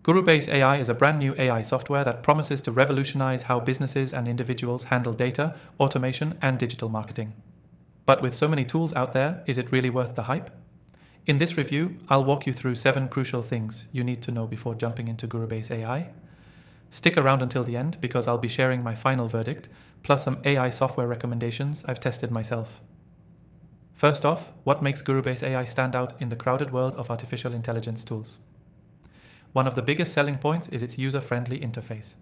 Gurubase AI is a brand new AI software that promises to revolutionize how businesses and individuals handle data, automation, and digital marketing. But with so many tools out there, is it really worth the hype? In this review, I'll walk you through 7 crucial things you need to know before jumping into Gurubase AI. Stick around until the end because I'll be sharing my final verdict, plus some AI software recommendations I've tested myself. First off, what makes Gurubase AI stand out in the crowded world of artificial intelligence tools? One of the biggest selling points is its user-friendly interface.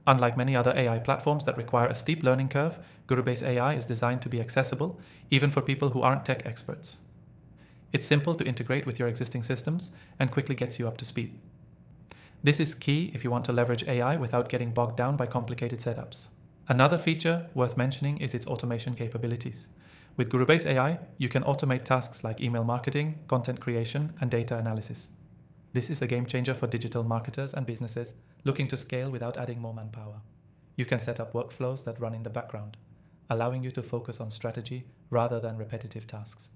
Unlike many other AI platforms that require a steep learning curve, Gurubase AI is designed to be accessible, even for people who aren't tech experts. It's simple to integrate with your existing systems and quickly gets you up to speed. This is key if you want to leverage AI without getting bogged down by complicated setups. Another feature worth mentioning is its automation capabilities. With Gurubase AI, you can automate tasks like email marketing, content creation, and data analysis. This is a game changer for digital marketers and businesses looking to scale without adding more manpower. You can set up workflows that run in the background, allowing you to focus on strategy rather than repetitive tasks.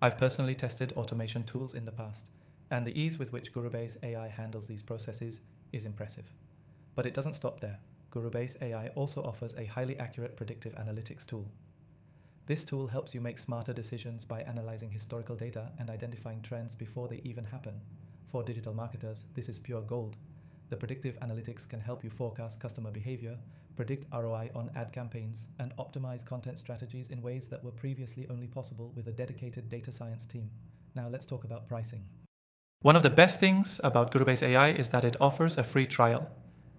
I've personally tested automation tools in the past, and the ease with which Gurubase AI handles these processes is impressive. But it doesn't stop there. Gurubase AI also offers a highly accurate predictive analytics tool. This tool helps you make smarter decisions by analyzing historical data and identifying trends before they even happen. For digital marketers, this is pure gold. The predictive analytics can help you forecast customer behavior, predict ROI on ad campaigns, and optimize content strategies in ways that were previously only possible with a dedicated data science team. Now let's talk about pricing. One of the best things about Gurubase AI is that it offers a free trial.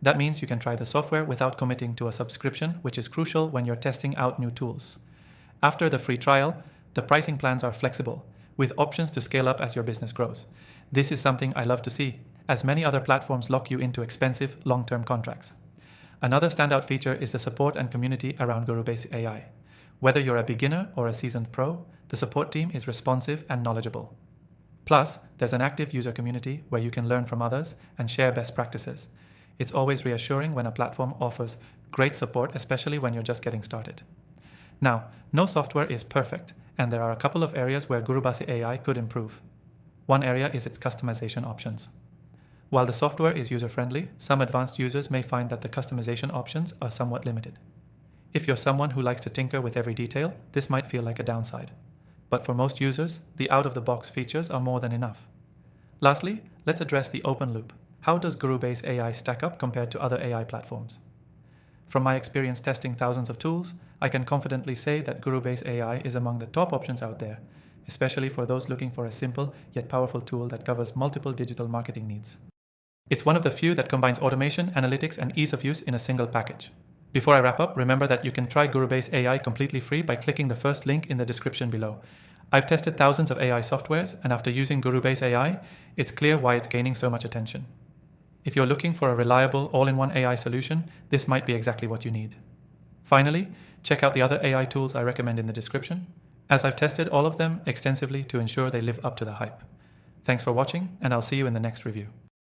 That means you can try the software without committing to a subscription, which is crucial when you're testing out new tools. After the free trial, the pricing plans are flexible, with options to scale up as your business grows. This is something I love to see, as many other platforms lock you into expensive, long-term contracts. Another standout feature is the support and community around Gurubase AI. Whether you're a beginner or a seasoned pro, the support team is responsive and knowledgeable. Plus, there's an active user community where you can learn from others and share best practices. It's always reassuring when a platform offers great support, especially when you're just getting started. Now, no software is perfect, and there are a couple of areas where Gurubase AI could improve. One area is its customization options. While the software is user-friendly, some advanced users may find that the customization options are somewhat limited. If you're someone who likes to tinker with every detail, this might feel like a downside. But for most users, the out-of-the-box features are more than enough. Lastly, let's address the open loop. How does Gurubase AI stack up compared to other AI platforms? From my experience testing thousands of tools, I can confidently say that Gurubase AI is among the top options out there, especially for those looking for a simple yet powerful tool that covers multiple digital marketing needs. It's one of the few that combines automation, analytics, and ease of use in a single package. Before I wrap up, remember that you can try Gurubase AI completely free by clicking the first link in the description below. I've tested thousands of AI softwares, and after using Gurubase AI, it's clear why it's gaining so much attention. If you're looking for a reliable, all-in-one AI solution, this might be exactly what you need. Finally, check out the other AI tools I recommend in the description, as I've tested all of them extensively to ensure they live up to the hype. Thanks for watching, and I'll see you in the next review.